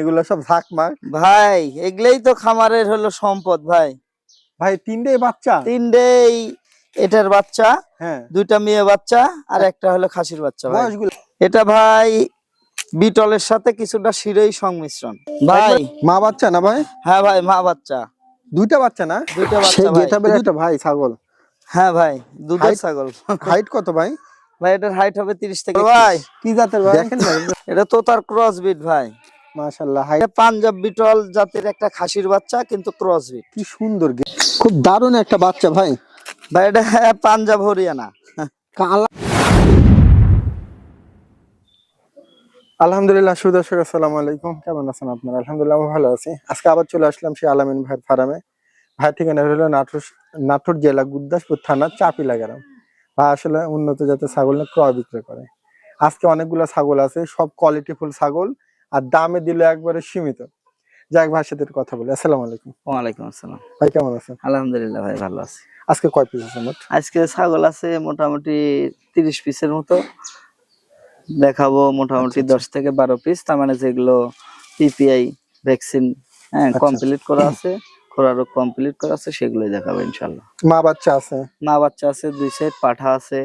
এগুলো সব ঝাকমাক ভাই এগুলাই তো খামারের হলো সম্পদ ভাই। ভাই তিনটেই বাচ্চা? তিনটেই এটার বাচ্চা, হ্যাঁ দুইটা মেয়ে বাচ্চা আর একটা হলো খাসির বাচ্চা ভাই। বয়সগুলো এটা ভাই বিটলের সাথে কিছুটা শিরোই সংমিশ্রণ ভাই। মা বাচ্চা না ভাই? হ্যাঁ ভাই মা বাচ্চা। দুইটা বাচ্চা না? দুইটা সেই বাচ্চা ভাই। গেটাবের একটা ভাই ছাগল। হ্যাঁ ভাই দুধের ছাগল। হাইট কত ভাই? ভাই এটার হাইট হবে 30 থেকে ভাই। কি জাতের ভাই? দেখেন ভাই এটা তোতার ক্রস বিট ভাই। মাশাআল্লাহ। হাইট এটা পাঞ্জাব বিটল জাতের একটা খাসির বাচ্চা কিন্তু ক্রস বিট। কি সুন্দর, খুব দারুণ একটা বাচ্চা ভাই। ভাই এটা পাঞ্জাব হরিয়ানা কালা। আলহামদুলিল্লাহ সুদর্শক আসসালামু আলাইকুম, কেমন আছেন আপনারা? আলহামদুলিল্লাহ আমি ভালো আছি। আজকে আবার চলে আসলাম সেই আলামিন ভাইয়ের ফার্মে। ভাই ঠিকানা হলো নাটোর জেলা গুরদাসপুর থানা চাপিলা গ্রাম। ভাই আসলে উন্নত জাতের ছাগল ক্রয় বিক্রয় করে। আজকে অনেকগুলো ছাগল আছে, সব কোয়ালিটি ফুল ছাগল, আর দামে দিলে একবারে সীমিত। যাক ভাইয়ের সাথে কথা বলি। আসসালামু আলাইকুম। ওয়ালাইকুম আসসালাম। ভাই কেমন আছেন? আলহামদুলিল্লাহ ভাই ভালো আছি। আজকে কয় পিস আছে মোট? আজকে ছাগল আছে মোটামুটি 30 পিসের মতো দেখাবো, মোটামুটি 10 থেকে 12 পিস। তার মানে যেগুলো পিপিআই ভ্যাকসিন কমপ্লিট করা আছে, খোরা রোগ কমপ্লিট করা আছে, সেগুলোই দেখাবো ইনশাআল্লাহ। মা বাচ্চা আছে? মা বাচ্চা আছে 2 সেট, পাঠা আছে,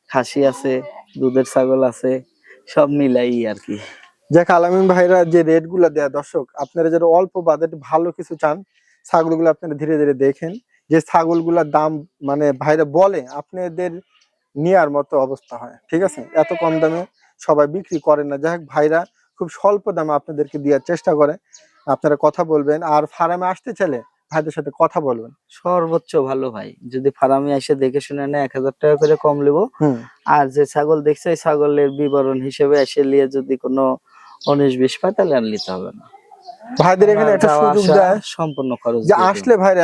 খাসি আছে, দুধের ছাগল আছে, সব মিলাই আর কি। যাক আলামিন ভাইরা যে রেট গুলা দেয়া, দর্শক আপনারা যারা অল্প বাজেট ভালো কিছু চান, ছাগলগুলো আপনারা ধীরে ধীরে দেখেন যে ছাগলগুলোর দাম মানে ভাইরা বলে আপনাদের নেয়ার মতো অবস্থা হয়, ঠিক আছে? এত কম দামে সবাই বিক্রি করে না। যাই হোক ভাইরা খুব স্বল্প দামে আপনাদেরকে দেওয়ার চেষ্টা করে। আপনারা কথা বলবেন, আর ফার্মে আসতে চাইলে ভাইদের সাথে কথা বলবেন। সর্বোচ্চ ভালো ভাই যদি ফার্মে এসে দেখে শুনে নেয় 1000 টাকা করে কম নেবো। আর যে ছাগল দেখছে এই ছাগলের বিবরণ হিসেবে এসে নিয়ে যদি কোনো 19-20 পায় তাহলে আর নিতে হবে না। ভাইদের এখানে একটা সুযোগ দেয় সম্পূর্ণ খরচ যে আসলে ভাইরা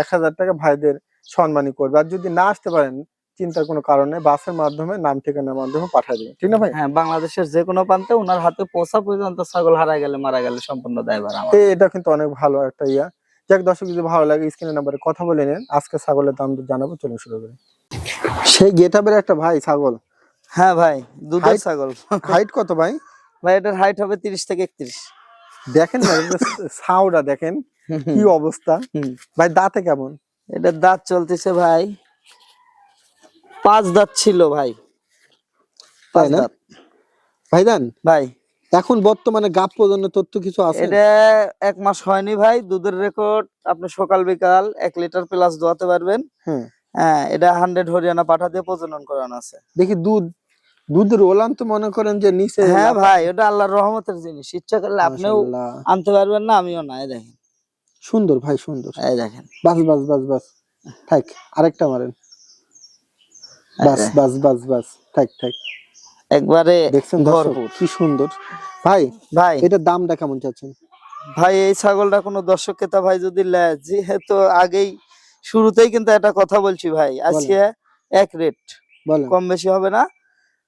1000 টাকা ভাইদের সম্মানই করবে, আর যদি না আসতে পারেন চিন্তার কোনো কারণে বাসের মাধ্যমে নাম ঠিকানার মাধ্যমে পাঠিয়ে দেবেন, ঠিক না ভাই? হ্যাঁ, বাংলাদেশের যে কোনো প্রান্তে ওনার হাতে পৌঁছা পর্যন্ত ছাগল হারা গেলে মারা গেলে সম্পূর্ণ দায়ভার আমার। এটা কিন্তু অনেক ভালো একটা ইয়া। যাক দর্শক যদি ভালো লাগে স্ক্রিনের নাম্বারে কথা বলে নেন। আজকে ছাগলের দাম জানাবো, চলুন শুরু করি। সেই গেটআপের একটা ভাই ছাগল। হ্যাঁ ভাই দুধের ছাগল। হাইট কত ভাই? ভাই এটার হাইট হবে 30 থেকে 31। দেখেন ভাই ছাউটা দেখেন কি অবস্থা। ভাই দাঁতে কেমন? এটার দাঁত চলতেছে ভাই 5 দাঁত ছিল ভাই। 5 দাঁত ভাইজান ভাই। এখন বর্তমানে গাব পর্যন্ত তথ্য কিছু আছে? এটা 1 মাস হয়নি ভাই। দুধের রেকর্ড আপনি সকাল বিকাল 1 লিটার প্লাস দোয়াতে পারবেন। হ্যাঁ এটা 100 হরিয়ানা পাঠা দিয়ে প্রজনন করানো আছে। দেখি দুধের ওলান তো মনে করেন যে নিচে। হ্যাঁ ভাই ওটা আল্লাহর রহমতের জিনিস, ইচ্ছা করলে আপনিও আনতে পারবেন না, আমিও না। এই দেখেন সুন্দর ভাই সুন্দর। এই দেখেন বাস বাস বাস বাস থাক, আরেকটা মারেন। বাস বাস বাস বাস থাক থাক। একবারে দেখছেন ভরপুর, কি সুন্দর। ভাই এটার দামটা কেমন চাচ্ছেন? ভাই এই ছাগলটা কোনো দর্শক ক্রেতা ভাই যদি নেয়, যেহেতু আগেই শুরুতেই কিন্তু একটা কথা বলছি ভাই, আজকে এক রেট, কম বেশি হবে না।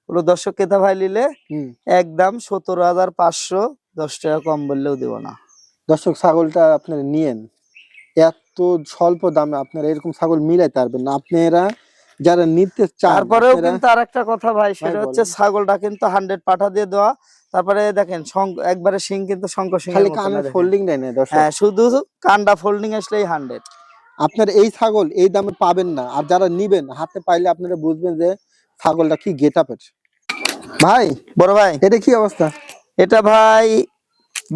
কোনো দর্শক ক্রেতা ভাই নিলে একদম 17,500, 10 টাকা কম বললেও দেব না। দর্শক ছাগলটা আপনারা নিয়েন, এত স্বল্প দামে আপনারা এরকম ছাগল মিলাইতে পারবেন না আপনারা যারা নিতে চান। তারপরেও কিন্তু আরেকটা কথা ভাই, সেটা হচ্ছে ছাগলটা কিন্তু 100 পাঠা দিয়ে দেওয়া। তারপরে দেখেন একবারে শিং কিন্তু শঙ্খ শিং, খালি কানে ফোল্ডিং দেয় না দর্শক। হ্যাঁ শুধু কানটা ফোল্ডিং আসলেই 100। আপনারা এই ছাগল এই দামে পাবেন না, আর যারা নিবেন হাতে পাইলে আপনারা বুঝবেন যে ছাগলটা কি গেটআপের। ভাই বড় ভাই এটা কি অবস্থা? এটা ভাই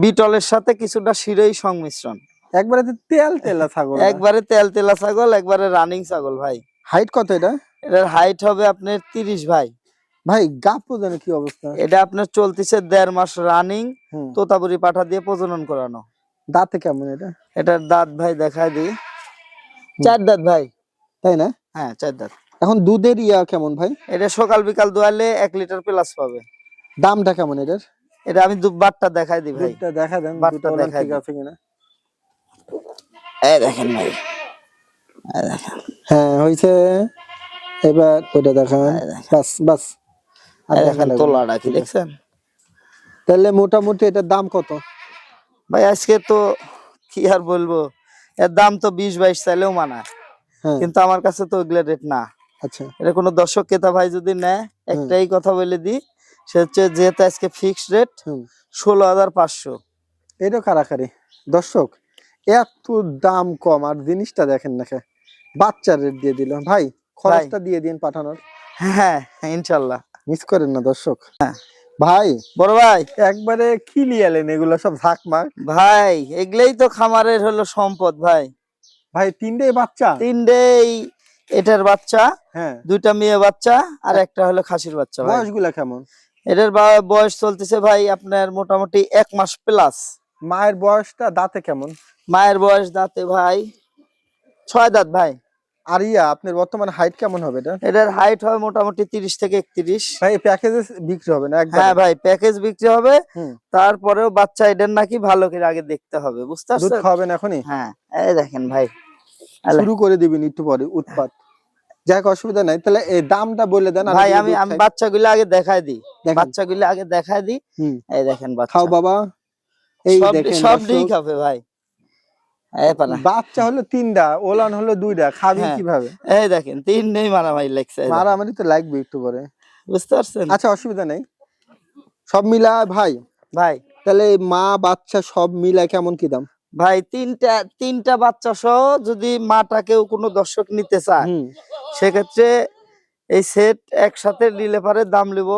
বিটলের সাথে কিছুটা শিরোই সংমিশ্রণ। একবারে তেল তেলা ছাগল, একবারে তেল তেলা ছাগল, একবারে রানিং ছাগল ভাই। হাইট কত এটা? এটার হাইট হবে আপনার 30 ভাই। ভাই গাব প্রজনন কি অবস্থা? এটা আপনার চলতেছে 1.5 মাস রানিং, তোতাপুরি পাঠা দিয়ে প্রজনন করানো। দাঁতে কেমন এটা? এটার দাঁত ভাই দেখায় দিই, 4 দাঁত ভাই। তাই না? হ্যাঁ 4 দাঁত। এখন দুধের ইয়া কেমন ভাই? এটা সকাল বিকাল দোয়ালে 1 লিটার প্লাস পাবে। দামটা কেমন এটার? এটা আমি বাটটা দেখাই দিই ভাই। দুধটা দেখা দেন, বাটটা দেখাই ঠিক আছে কিনা। এই দেখেন ভাই, এই দেখেন। হ্যাঁ হইছে, এবার ওটা দেখান। বাস বাস, আর দেখেন তোলাটা কি দেখছেন? তাহলে মোটামুটি এটার দাম কত ভাই? আজকে তো কি আর বলবো, এর দাম তো 20-22 চাইলেও মানায়, কিন্তু আমার কাছে তো ওগুলা রেট না। আচ্ছা এটা কোনো দর্শক ক্রেতা ভাই যদি নেয়, একটাই কথা বলে দিই, সে হচ্ছে যেহেতু আজকে ফিক্সড রেট 16,500। এটা কারাকারি। দর্শক এত দাম কম আর জিনিসটা দেখেন না, বাচ্চার রেট দিয়ে দিল ভাই। খরচটা দিয়ে দিন পাঠানোর। হ্যাঁ ইনশাল্লাহ, মিস করেন না দর্শক। ভাই বড় ভাই একবারে কি লিয়ালেন এগুলো সব ঝাঁকমাক? ভাই এগুলাই তো খামারের হলো সম্পদ ভাই। ভাই তিনটেই বাচ্চা? তিনটেই এটার বাচ্চা, হ্যাঁ দুইটা মেয়ে বাচ্চা আর একটা হলো খাসির বাচ্চা ভাই। বয়সগুলা কেমন? এটার বয়স চলতেছে ভাই আপনার মোটামুটি 1 মাস প্লাস। মায়ের বয়সটা দাঁতে কেমন? মায়ের বয়স দাঁতে ভাই 6 দাঁত ভাই। আর আপনার বর্তমান হাইট কেমন হবে এটা? এটার হাইট হয় মোটামুটি 30 থেকে 31। ভাই প্যাকেজে বিক্রি হবে না একদম? হ্যাঁ ভাই প্যাকেজ বিক্রি হবে। তারপরেও বাচ্চা এটার নাকি ভালো করে আগে দেখতে হবে, বুঝতে পারছেন? দুধ খাওয়াবেন এখনই? হ্যাঁ এই দেখেন ভাই শুরু করে দিবেন একটু পরে উৎপাত। যাক অসুবিধা নাই, তাহলে এই দামটা বলে দেন। ভাই আমি বাচ্চাগুলো আগে দেখাই দিই, বাচ্চাগুলো আগে দেখাই দিই। এই দেখেন বাচ্চা। খাও বাবা, এই দেখেন সব ঠিক হবে ভাই। বাচ্চা হলো 3টা, ওলান হলো 2টা, খাবি কিভাবে? এই দেখেন 3 নেই মারামারি লাগছে। মারামারি তো লাগবে একটু পরে, বুঝতে পারছেন? আচ্ছা অসুবিধা নেই, সব মিলা ভাই। ভাই তাহলে মা বাচ্চা সব মিলা কেমন কি দাম? ভাই তিনটা বাচ্চা সহ যদি মাটাকেও কোনো দর্শক নিতে চায় সেক্ষেত্রে এই সেট একসাথে নিলে পারে দাম নেব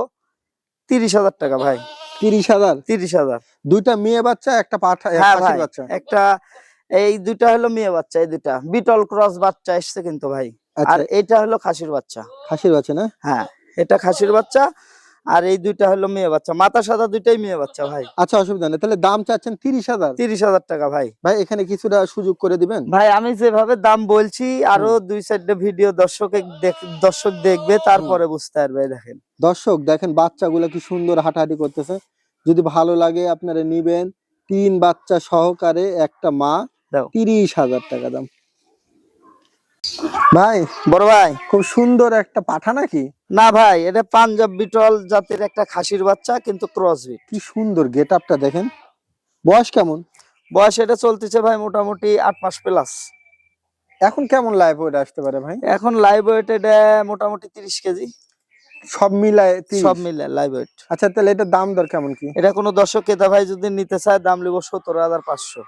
30,000 টাকা ভাই। 30,000? 30,000। দুইটা মেয়ে বাচ্চা একটা খাসির বাচ্চা? একটা এই দুইটা হলো মেয়ে বাচ্চা, এই দুইটা বিটল ক্রস বাচ্চা এসছে কিন্তু ভাই। আর এটা হলো খাসির বাচ্চা। খাসির বাচ্চা না? হ্যাঁ এটা খাসির বাচ্চা আর এই দুইটা হলো মেয়ে বাচ্চা, মাথা সাদা দুইটাই মেয়ে বাচ্চা ভাই। আচ্ছা অসুবিধা নেই, তাহলে দাম চাচ্ছেন 30,000? 30,000 টাকা ভাই। ভাই এখানে কিছুটা সুযোগ করে দিবেন? ভাই আমি যেভাবে দাম বলছি আরো 2-4টা ভিডিও দর্শক দেখবে তারপরে বুঝতে পারবে। দেখেন দর্শক দেখেন বাচ্চাগুলো কি সুন্দর হাঁটাহাঁটি করতেছে, যদি ভালো লাগে আপনারা নিবেন। 3 বাচ্চা সহকারে একটা মা, 30,000 টাকা দাম। ভাই বড় ভাই খুব সুন্দর একটা পাঠা নাকি? না ভাই এটা পাঞ্জাব বিটল জাতের একটা খাসির বাচ্চা কিন্তু ক্রসবিট। কি সুন্দর গেটআপটা দেখেন। বয়স কেমন? বয়স এটা চলতেছে ভাই মোটামুটি 8 মাস প্লাস। এখন কেমন লাইভ ওয়েট আসতে পারে ভাই? এখন লাইভ ওয়েট এটা মোটামুটি 30 কেজি সব মিলায়? সব মিলায় লাইভ ওয়েট। আচ্ছা তাহলে এটা দাম দর কেমন কি? এটা কোনো দর্শক ক্রেতা ভাই যদি নিতে চায় দাম নেব 17,500।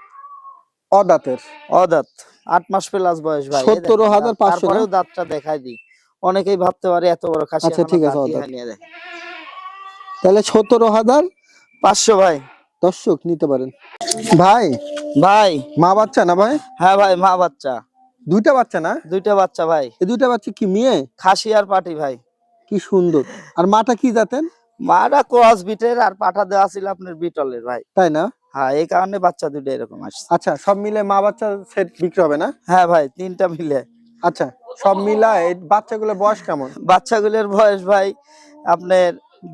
অদাঁতের? অদাঁত 8 মাস প্লাস বয়স ভাই। 17,500? তারপরেও দাঁতটা দেখাই দিই, অনেকেই ভাবতে পারে এত বড় খাসি। আচ্ছা ঠিক আছে, তাহলে 17,500 ভাই দর্শক নিতে পারেন। ভাই ভাই মা বাচ্চা না ভাই? হ্যাঁ ভাই মা বাচ্চা। দুইটা বাচ্চা না? দুইটা বাচ্চা ভাই। এই দুইটা বাচ্চা কি মেয়ে? খাসি আর পাটি ভাই। কি সুন্দর। আর মাটা কি জাতের? মাটা ক্রস বিটের আর পাঠা দেওয়া ছিল আপনার বিটলের ভাই। তাই না? হ্যাঁ এই কারণে বাচ্চা দুটো এরকম আসছে। আচ্ছা সব মিলে মা বাচ্চা সেট বিক্রি হবে না? হ্যাঁ ভাই 3টা মিলে। আচ্ছা সব মিলায় এই বাচ্চাগুলোর বয়স কেমন? বাচ্চাগুলোর বয়স ভাই আপনার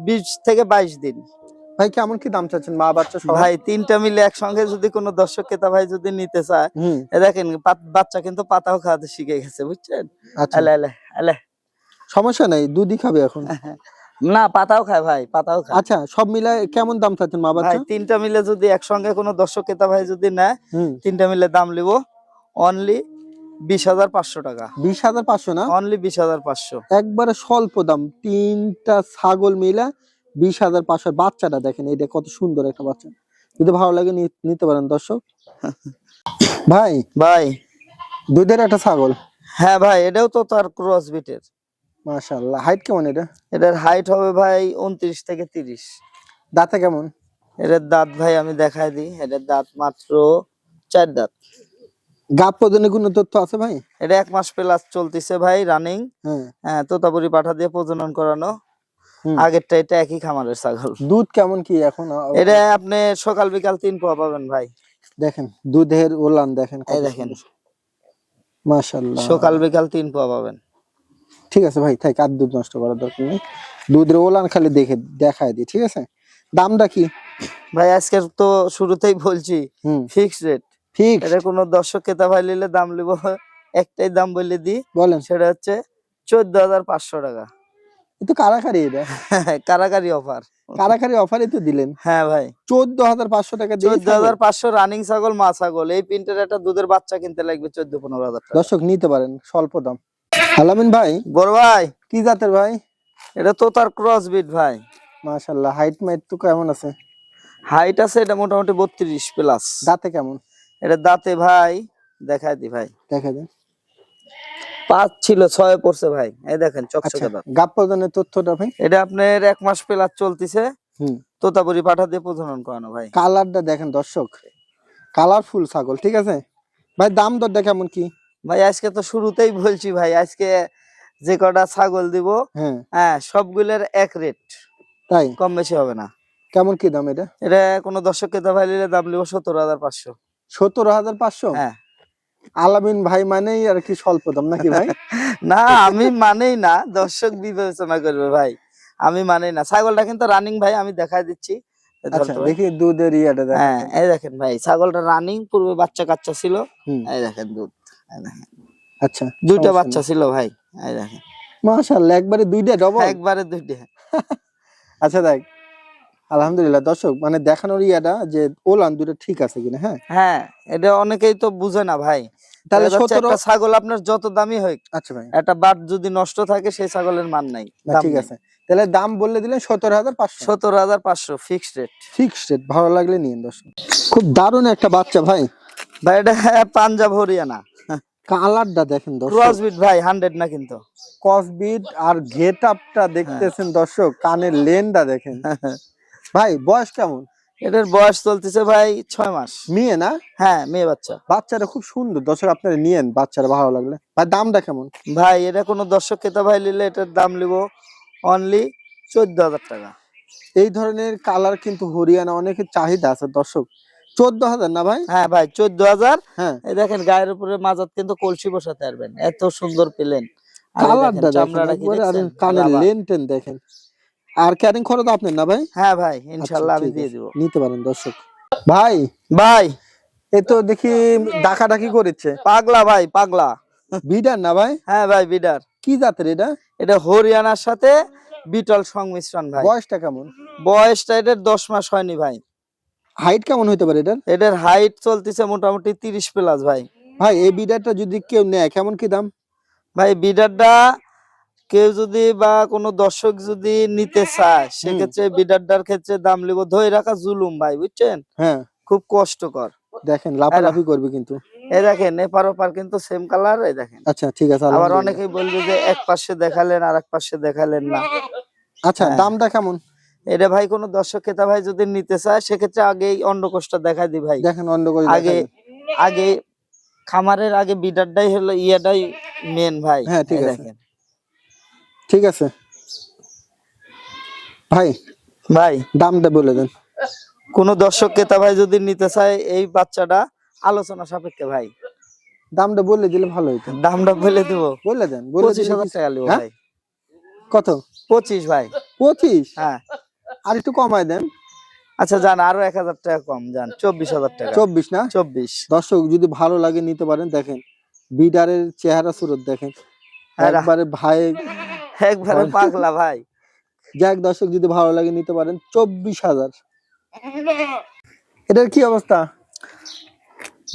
20 থেকে 22 দিন। ভাই কেমন কি দাম চাচ্ছেন মা বাচ্চা সহ? ভাই 3টা মিলে একসঙ্গে যদি কোনো দর্শক ক্রেতা ভাই যদি নিতে চায় দেখেন বাচ্চা কিন্তু পাতাও খাওয়াতে শিখে গেছে, বুঝছেন? সমস্যা নাই, দুধই খাবে এখন। না পাতাও খায় ভাই, পাতাও খায়। আচ্ছা সব মিলায় কেমন দাম চাচ্ছেন মা বাচ্চা? ভাই 3টা মিলে যদি একসঙ্গে কোনো দর্শক ক্রেতা ভাই যদি নেয় 3টা মিলে দাম নিব অনলি 20,500 টাকা। 20,500 না? অনলি 20,500। একবারে স্বল্প দাম। 3টা ছাগল মিলা 20,500। বাচ্চাটা দেখেন, এটা কত সুন্দর একটা বাচ্চা। যদি ভালো লাগে নিতে পারেন দর্শক। ভাই ভাই দুধের একটা ছাগল? হ্যাঁ ভাই এটাও তো তার ক্রস বিটের। মাশাআল্লাহ। হাইট কেমন এটা? এটার হাইট হবে ভাই 29 থেকে 30। দাঁতে কেমন? এটার দাঁত ভাই আমি দেখাই দিই, এটার দাঁত মাত্র 4 দাঁত। গাব প্রজননের কোনো তথ্য আছে ভাই? এটা 1 মাস প্লাস চলতেছে ভাই রানিং। হ্যাঁ তোতাপুরি পাঠা দিয়ে প্রজনন করানো। আগেরটা এটা একই খামারের ছাগল। দুধ কেমন কি এখন? এটা আপনি সকাল বিকাল 3 পোয়া পাবেন ভাই। দেখেন দুধের ওলান দেখেন, এই দেখেন মাশাআল্লাহ। সকাল বিকাল 3 পোয়া পাবেন। ঠিক আছে ভাই, থাক আর দুধ নষ্ট করার দরকার নেই। দুধের ওলান খালি দেখায় দিই, ঠিক আছে? দামটা কি ভাই আজকে তো শুরুতেই বলছি ফিক্সড রেট। ফিক্স? এটা কোনো দর্শক ক্রেতা ভাই নিলে দাম নিব একটাই দাম বলে দিই। বলেন। সেটা হচ্ছে 14,500 টাকা। এটা কারাকারি, এটা কারাকারি অফার। কারাকারি অফারই তো দিলেন। হ্যাঁ ভাই 14,500 টাকা দিয়ে 14,500 রানিং ছাগল মা ছাগল। এই প্রিন্টের একটা দুধের বাচ্চা কিনতে লাগবে 14-15,000 টাকা। দর্শক নিতে পারেন স্বল্প দাম। আলামিন ভাই বড় ভাই কি জাতের ভাই? এটা তো তার ক্রস বিট ভাই। মাশাআল্লাহ। হাইট মাইট তো কেমন আছে? হাইট আছে এটা মোটামুটি 32 প্লাস। দাঁতে কেমন? এটা দাঁতে ভাই দেখাই দি ভাই, দেখা দেন। 5 ছিল 6 পড়ছে ভাই, এই দেখেন চকচকে দাঁত। গাব প্রদানের তথ্যটা ভাই? এটা আপনার 1 মাস প্লাস চলতেছে। হুম, তোতাপুরি পাঠা দিয়ে প্রজনন করানো ভাই। কালারটা দেখেন দর্শক, কালারফুল ছাগল। ঠিক আছে ভাই, দাম দরটা কেমন কি? ভাই আজকে তো শুরুতেই বলছি ভাই, আজকে যে কটা ছাগল দিব হ্যাঁ সবগুলোর এক রেট, তাই কম বেশি হবে না। কেমন কি দাম এটা? এটা কোনো দর্শক ক্রেতা ভাই নিলে দাম নিব 17,500। 17,500? হ্যাঁ। আলামিন ভাই মানেই আর কি স্বল্প দাম নাকি ভাই? না আমি মানেই না, দর্শক বিবেচনা করবে ভাই, আমি মানেই না। ছাগলটা কিন্তু রানিং ভাই, আমি দেখাই দিচ্ছি। আচ্ছা দেখি দুধের ইয়াটা দেখেন। হ্যাঁ এই দেখেন ভাই, ছাগলটা রানিং, পূর্বে বাচ্চা কাচ্চা ছিল। এই দেখেন দুধ, এই দেখেন। আচ্ছা, দুইটা বাচ্চা ছিল ভাই, এই দেখেন। মাশাআল্লাহ, একবারে দুইটা ডবল? একবারে দুইটা। আচ্ছা দেখ, আলহামদুলিল্লাহ দর্শক, মানে দেখানোর ইয়াটা যে ওলান দুটো ঠিক আছে কিনা। হ্যাঁ হ্যাঁ, এটা অনেকেই তো বুঝে না ভাই। তাহলে একটা ছাগল আপনার যত দামি হোক, আচ্ছা ভাই, একটা বাট যদি নষ্ট থাকে সেই ছাগলের মান নাই। ঠিক আছে, তাহলে দাম বললে দিলেন 17,500। 17,500 ফিক্সড রেট। ফিক্সড রেট, ভালো লাগলে নিন দর্শক। খুব দারুণ একটা বাচ্চা ভাই। ভাই এটা পাঞ্জাব হরিয়ানা। কালারটা দেখেন দর্শক, ক্রসবিট ভাই, 100 না কিন্তু। ক্রসবিট, আর গেট আপটা দেখতেছেন দর্শক, কানের লেনটা দেখেন। ভাই বয়স কেমন? এটার বয়স চলতেছে ভাই 6 মাস। মেয়ে না? হ্যাঁ মেয়ে বাচ্চা। বাচ্চাটা খুব সুন্দর দর্শক, আপনারা নিয়েন বাচ্চাটা ভালো লাগলে। ভাই দামটা কেমন? ভাই এটা কোনো দর্শক ক্রেতা ভাই নিলে এটার দাম নিব অনলি 14,000 টাকা। এই ধরনের কালার কিন্তু হরিয়ানা অনেকের চাহিদা আছে দর্শক। 14,000 না ভাই? হ্যাঁ ভাই 14,000। হ্যাঁ এই দেখেন গায়ের উপরে মাজাত কিন্তু কলসি বসাতে পারবেন, এত সুন্দর প্লেন। কালারটা দেখেন, কানের লেন টেন দেখেন। আর ক্যারিং খরচ আপনার না ভাই? হ্যাঁ ভাই ইনশাআল্লাহ আমি দিয়ে দিব, নিতে পারেন দর্শক। ভাই ভাই এই তো দেখি ডাকাডাকি করেছে। পাগলা ভাই, পাগলা। বিডার না ভাই? হ্যাঁ ভাই বিডার। কি জাতের এটা? এটা হরিয়ানার সাথে বিটল সংমিশ্রণ ভাই। বয়সটা কেমন? বয়সটা এটার 10 মাস হয়নি ভাই। হাইট কেমন হইতে পারে এটার? এটার হাইট চলতেছে মোটামুটি 30 প্লাস ভাই। ভাই এই বিডারটা যদি কেউ নেয় কেমন কি দাম? ভাই বিডারটা কেউ যদি বা কোনো দর্শক যদি নিতে চায়, সেক্ষেত্রে বিডারটার ক্ষেত্রে দাম লিব ধরে রাখা জুলুম ভাই, বুঝছেন? হ্যাঁ খুব কষ্টকর। দেখেন লাফালাফি করবে কিন্তু। এই দেখেন এপার ওপার কিন্তু সেম কালার, এই দেখেন। আচ্ছা ঠিক আছে। আবার অনেকেই বলবে যে এক পাশে দেখালেন আর এক পাশে দেখালেন না। আচ্ছা দামটা কেমন? এটা ভাই কোনো দর্শক ক্রেতা ভাই যদি নিতে চায়, সেক্ষেত্রে আগেই অন্ডকোষটা দেখাই দি ভাই। দেখেন অন্ডকোষ আগে খামারের আগে বিডারটাই হলো ইয়াটাই মেন ভাই। হ্যাঁ ঠিক আছে, ঠিক আছে ভাই। ভাই দামটা বলে দেন। কোন দর্শক ক্রেতা ভাই যদি নিতে চায় এই বাচ্চাটা, আলোচনা সাপেক্ষে ভাই। দামটা বলে দিলে ভালো হতো। দামটা বলে দেব, বলে দেন। 25,000 টাকা লিব ভাই। কত? 25 ভাই। 25? হ্যাঁ আর একটু কমায় দেন। আচ্ছা যান আরো 1,000 টাকা কম, যান 24,000 টাকা। 24 না? 24। দর্শক যদি ভালো লাগে নিতে পারেন। দেখেন বিডারের চেহারা সুরত দেখেন, একবারে ভাই, একবারে পাগলা ভাই। যাক দর্শক যদি ভালো লাগে নিতে পারেন। 24,000। এটার কি অবস্থা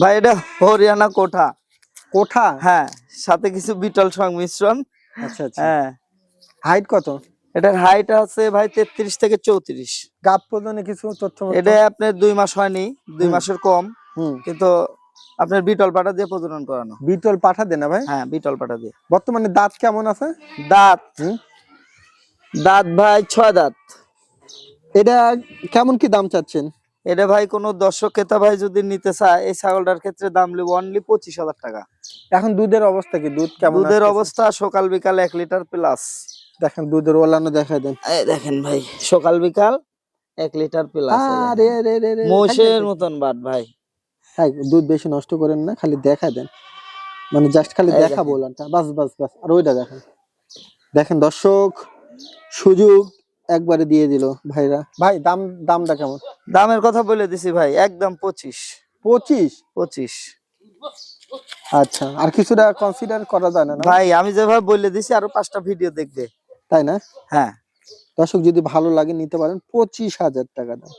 ভাই? এটা হরিয়ানা কোঠা। কোঠা? হ্যাঁ, সাথে কিছু বিটল সংমিশ্রণ। আচ্ছা আচ্ছা। হ্যাঁ। হাইট কত? এটার হাইট আছে ভাই 33 থেকে 34। গাব প্রদানে কিছু তথ্য? এটা আপনার 2 মাস হয়নি, 2 মাসের কম, কিন্তু আপনার বিটল পাঠা দিয়ে প্রজনন করানো। বিটল পাঠা দেন না ভাই? হ্যাঁ বিটল পাঠা দিয়ে। বর্তমানে দাঁত কেমন আছে? দাঁত দাঁত ভাই 6 দাঁত। এটা কেমন কি দাম চাচ্ছেন? এটা ভাই কোনো দর্শক ক্রেতা ভাই যদি নিতে চায়, এই ছাগলটার ক্ষেত্রে দাম লিব অনলি 25,000 টাকা। এখন দুধের অবস্থা কি? দুধ কেমন? দুধের অবস্থা সকাল বিকাল 1 লিটার প্লাস। দেখেন দুধের ওলানো দেখাই দেন। এই দেখেন ভাই, সকাল বিকাল 1 লিটার প্লাস। আরে রে রে রে, মোষের মতন বাট ভাই। হ্যাঁ, দুধ বেশি নষ্ট করেন না, খালি দেখা দেন, মানে জাস্ট খালি দেখাবো ওলানটা, বাস বাস বাস। আর ওইটা দেখেন, দেখেন দর্শক, সুযোগ একবারে দিয়ে দিল ভাইরা। ভাই দামটা কেমন? দামের কথা বলে দিছি ভাই, একদম 25। 25? আচ্ছা, আর কিছুটা কনসিডার করা যায় না ভাই? আমি যেভাবে বলে দিছি আরো 5টা ভিডিও দেখবে, তাই না? হ্যাঁ। দর্শক যদি ভালো লাগে নিতে পারেন। 25,000 টাকা দাম।